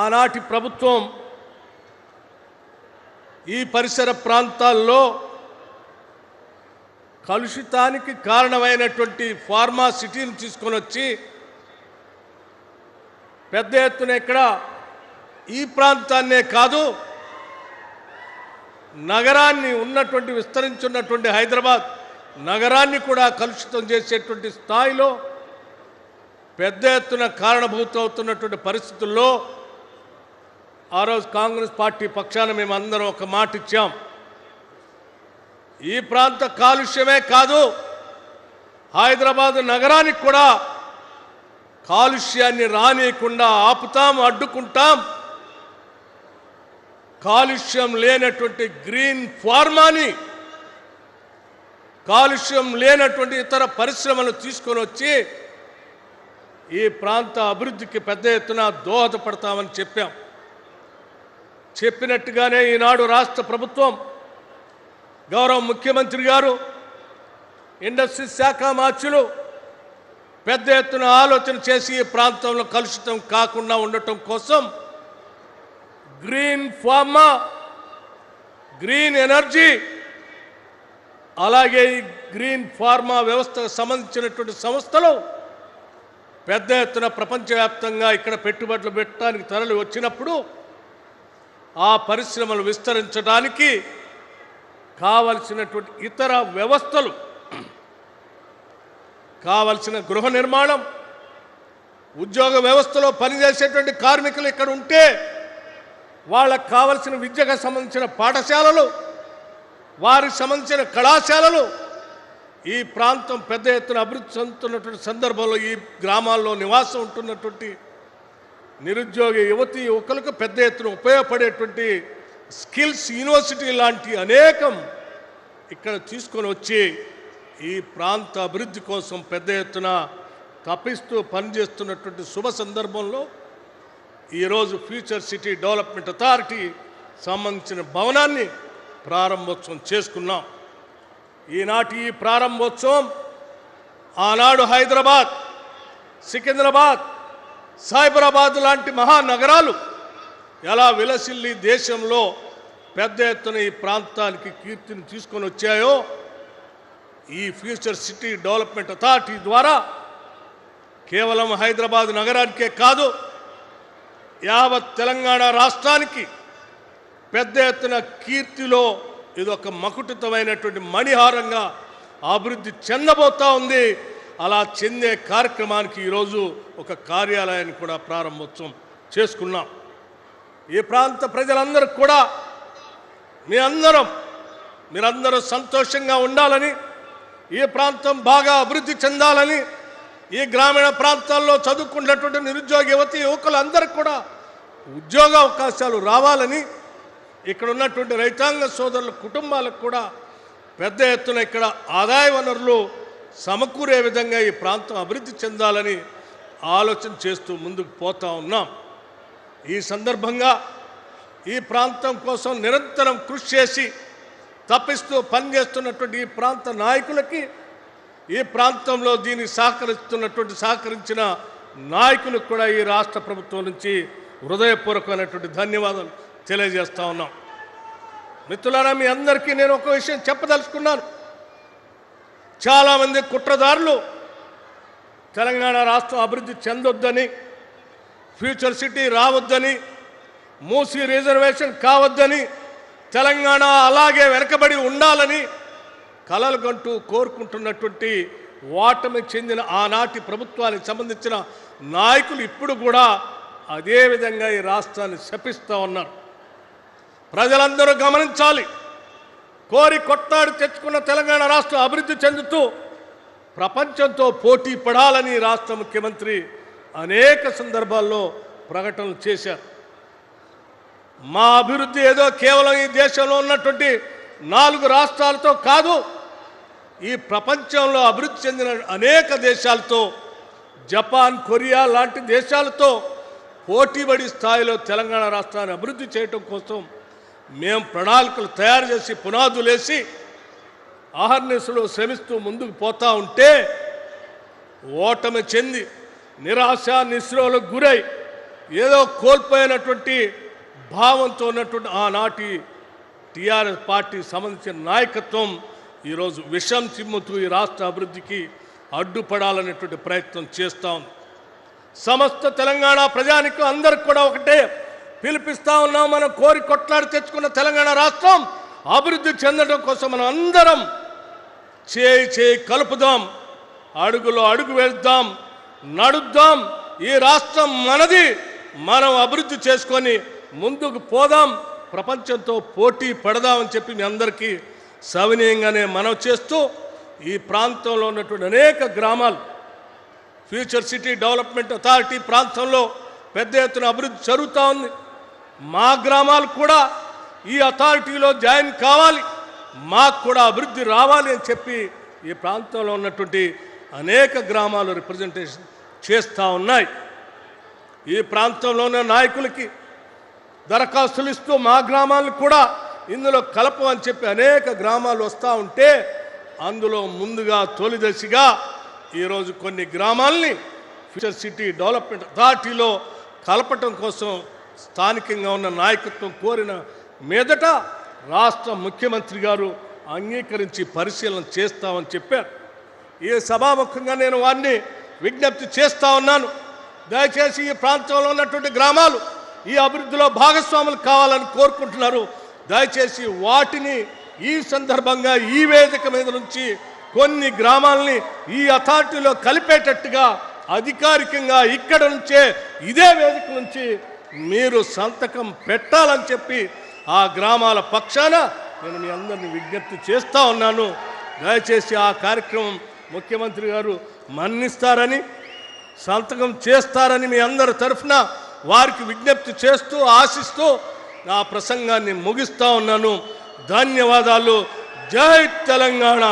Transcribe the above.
ఆనాటి ప్రభుత్వం ఈ పరిసర ప్రాంతాల్లో కలుషితానికి కారణమైనటువంటి ఫార్మా సిటీని తీసుకొని వచ్చి పెద్ద ఎత్తున ఇక్కడ ఈ ప్రాంతాన్నే కాదు నగరాన్ని ఉన్నటువంటి విస్తరించున్నటువంటి హైదరాబాద్ నగరాన్ని కూడా కలుషితం చేసేటువంటి స్థాయిలో పెద్ద ఎత్తున కారణభూతమవుతున్నటువంటి పరిస్థితుల్లో ఆ రోజు కాంగ్రెస్ పార్టీ పక్షాన మేమందరం ఒక మాట ఇచ్చాం. ఈ ప్రాంత కాలుష్యమే కాదు హైదరాబాద్ నగరానికి కూడా కాలుష్యాన్ని రానియకుండా ఆపుతాం, అడ్డుకుంటాం. కాలుష్యం లేనటువంటి గ్రీన్ ఫార్మాని, కాలుష్యం లేనటువంటి ఇతర పరిశ్రమలు తీసుకొని వచ్చి ఈ ప్రాంత అభివృద్ధికి పెద్ద ఎత్తున దోహదపడతామని చెప్పాం. చెప్పినట్టుగానే ఈనాడు రాష్ట్ర ప్రభుత్వం గౌరవ ముఖ్యమంత్రి గారు ఇండస్ట్రీ శాఖ మార్చులు పెద్ద ఎత్తున ఆలోచన చేసి ఈ ప్రాంతంలో కలుషితం కాకుండా ఉండటం కోసం గ్రీన్ ఫార్మా, గ్రీన్ ఎనర్జీ, అలాగే ఈ గ్రీన్ ఫార్మా వ్యవస్థకు సంబంధించినటువంటి సంస్థలు పెద్ద ఎత్తున ప్రపంచవ్యాప్తంగా ఇక్కడ పెట్టుబడులు పెట్టడానికి తరలి వచ్చినప్పుడు ఆ పరిశ్రమలు విస్తరించడానికి కావలసినటువంటి ఇతర వ్యవస్థలు, కావలసిన గృహ నిర్మాణం, ఉద్యోగ వ్యవస్థలో పనిచేసేటువంటి కార్మికులు ఇక్కడ ఉంటే వాళ్ళకు కావలసిన విద్యకు సంబంధించిన పాఠశాలలు, వారికి సంబంధించిన కళాశాలలు, ఈ ప్రాంతం పెద్ద ఎత్తున అభివృద్ధి చెందుతున్నటువంటి సందర్భంలో ఈ గ్రామాల్లో నివాసం ఉంటున్నటువంటి నిరుద్యోగ యువతీ యువకులకు పెద్ద ఎత్తున ఉపయోగపడేటువంటి స్కిల్స్ యూనివర్సిటీ లాంటి అనేకం ఇక్కడ తీసుకొని వచ్చి ఈ ప్రాంత అభివృద్ధి కోసం పెద్ద ఎత్తున తప్పిస్తూ పనిచేస్తున్నటువంటి శుభ సందర్భంలో ఈరోజు ఫ్యూచర్ సిటీ డెవలప్మెంట్ అథారిటీ సంబంధించిన భవనాన్ని ప్రారంభోత్సవం చేసుకున్నాం. ఈనాటి ఈ ప్రారంభోత్సవం ఆనాడు హైదరాబాద్, సికింద్రాబాద్, సైబరాబాద్ లాంటి మహానగరాలు ఎలా విలసిల్లి దేశంలో పెద్ద ఎత్తున ఈ ప్రాంతానికి కీర్తిని తీసుకొని వచ్చాయో ఈ ఫ్యూచర్ సిటీ డెవలప్మెంట్ అథారిటీ ద్వారా కేవలం హైదరాబాద్ నగరానికే కాదు యావత్ తెలంగాణ రాష్ట్రానికి పెద్ద ఎత్తున కీర్తిలో ఇదొక మకుటితమైనటువంటి మణిహారంగా అభివృద్ధి చెందబోతా ఉంది. అలా చెందే కార్యక్రమానికి ఈరోజు ఒక కార్యాలయాన్ని కూడా ప్రారంభోత్సవం చేసుకున్నాం. ఈ ప్రాంత ప్రజలందరికీ కూడా మీరందరూ సంతోషంగా ఉండాలని, ఈ ప్రాంతం బాగా అభివృద్ధి చెందాలని, ఈ గ్రామీణ ప్రాంతాల్లో చదువుకున్నటువంటి నిరుద్యోగ యువతీ యువకులందరికీ కూడా ఉద్యోగ అవకాశాలు రావాలని, ఇక్కడ ఉన్నటువంటి రైతాంగ సోదరుల కుటుంబాలకు కూడా పెద్ద ఎత్తున ఇక్కడ ఆదాయ వనరులు సమకూరే విధంగా ఈ ప్రాంతం అభివృద్ధి చెందాలని ఆలోచన చేస్తూ ముందుకు పోతా ఉన్నాం. ఈ సందర్భంగా ఈ ప్రాంతం కోసం నిరంతరం కృషి చేసి తప్పిస్తూ పనిచేస్తున్నటువంటి ఈ ప్రాంత నాయకులకి, ఈ ప్రాంతంలో దీన్ని సహకరించిన నాయకులకు కూడా ఈ రాష్ట్ర ప్రభుత్వం నుంచి హృదయపూర్వకమైనటువంటి ధన్యవాదాలు తెలియజేస్తా ఉన్నాం. మిత్రులారా, మీ అందరికీ నేను ఒక విషయం చెప్పదలుచుకున్నాను. చాలామంది కుట్రదారులు తెలంగాణ రాష్ట్రం అభివృద్ధి చెందొద్దని, ఫ్యూచర్ సిటీ రావద్దని, మూసీ రిజర్వేషన్ కావద్దని, తెలంగాణ అలాగే వెనకబడి ఉండాలని కలలు కంటూ కోరుకుంటున్నటువంటి ఓటమి చెందిన ఆనాటి ప్రభుత్వానికి సంబంధించిన నాయకులు ఇప్పుడు కూడా అదేవిధంగా ఈ రాష్ట్రాన్ని శపిస్తూ ఉన్నారు. ప్రజలందరూ గమనించాలి. కోరి కొట్టాడి తెచ్చుకున్న తెలంగాణ రాష్ట్రం అభివృద్ధి చెందుతూ ప్రపంచంతో పోటీ పడాలని రాష్ట్ర ముఖ్యమంత్రి అనేక సందర్భాల్లో ప్రకటనలు చేశారు. మా అభివృద్ధి ఏదో కేవలం ఈ దేశంలో ఉన్నటువంటి 4 రాష్ట్రాలతో కాదు, ఈ ప్రపంచంలో అభివృద్ధి చెందిన అనేక దేశాలతో, జపాన్, కొరియా లాంటి దేశాలతో పోటీపడి స్థాయిలో తెలంగాణ రాష్ట్రాన్ని అభివృద్ధి చేయడం కోసం మేము ప్రణాళికలు తయారు చేసి పునాదులేసి అహర్నిశలు శ్రమిస్తూ ముందుకు పోతా ఉంటే ఓటమి చెంది నిరాశ నిస్పృహలకు గురై ఏదో కోల్పోయినటువంటి భావంతో ఉన్నటువంటి ఆనాటి టీఆర్ఎస్ పార్టీ సంబంధించిన నాయకత్వం ఈరోజు విషం చిమ్ముతూ ఈ రాష్ట్ర అభివృద్ధికి అడ్డుపడాలనేటువంటి ప్రయత్నం చేస్తూ ఉంది. సమస్త తెలంగాణ ప్రజానికి అందరికి కూడా ఒకటే పిలిపిస్తూ ఉన్నాం. మనం కోరి కొట్లాడి తెచ్చుకున్న తెలంగాణ రాష్ట్రం అభివృద్ధి చెందడం కోసం మనం అందరం చేయి కలుపుదాం, అడుగులో అడుగు వేద్దాం, నడుద్దాం. ఈ రాష్ట్రం మనది, మనం అభివృద్ధి చేసుకొని ముందుకు పోదాం, ప్రపంచంతో పోటీ పడదామని చెప్పి మీ అందరికీ సవినయంగానే మనవి చేస్తూ, ఈ ప్రాంతంలో ఉన్నటువంటి అనేక గ్రామాలు ఫ్యూచర్ సిటీ డెవలప్మెంట్ అథారిటీ ప్రాంతంలో పెద్ద ఎత్తున అభివృద్ధి జరుగుతూ ఉంది. మా గ్రామాలు కూడా ఈ అథారిటీలో జాయిన్ కావాలి, మాకు కూడా అభివృద్ధి రావాలి అని చెప్పి ఈ ప్రాంతంలో ఉన్నటువంటి అనేక గ్రామాలు రిప్రజెంటేషన్ చేస్తూ ఉన్నాయి. ఈ ప్రాంతంలో ఉన్న నాయకులకి దరఖాస్తులు ఇస్తూ మా గ్రామాలను కూడా ఇందులో కలపమని చెప్పి అనేక గ్రామాలు వస్తూ ఉంటే, అందులో ముందుగా తొలిదశగా ఈరోజు కొన్ని గ్రామాలని ఫ్యూచర్ సిటీ డెవలప్మెంట్ అథారిటీలో కలపటం కోసం స్థానికంగా ఉన్న నాయకత్వం కోరిన మీదట రాష్ట్ర ముఖ్యమంత్రి గారు అంగీకరించి పరిశీలన చేస్తామని చెప్పారు. ఈ సభాముఖంగా నేను వారిని విజ్ఞప్తి చేస్తూ ఉన్నాను. దయచేసి ఈ ప్రాంతంలో ఉన్నటువంటి గ్రామాలు ఈ అభివృద్ధిలో భాగస్వాములు కావాలని కోరుకుంటున్నారు. దయచేసి వాటిని ఈ సందర్భంగా ఈ వేదిక మీద నుంచి కొన్ని గ్రామాలని ఈ అథారిటీలో కలిపేటట్టుగా అధికారికంగా ఇక్కడ నుంచే ఇదే వేదిక నుంచి మీరు సంతకం పెట్టాలని చెప్పి ఆ గ్రామాల పక్షాన నేను మీ అందరిని విజ్ఞప్తి చేస్తూ ఉన్నాను. దయచేసి ఆ కార్యక్రమం ముఖ్యమంత్రి గారు మన్నిస్తారని, సంతకం చేస్తారని మీ అందరి తరఫున వారికి విజ్ఞప్తి చేస్తూ ఆశిస్తూ నా ప్రసంగాన్ని ముగిస్తూ ఉన్నాను. ధన్యవాదాలు. జై తెలంగాణ.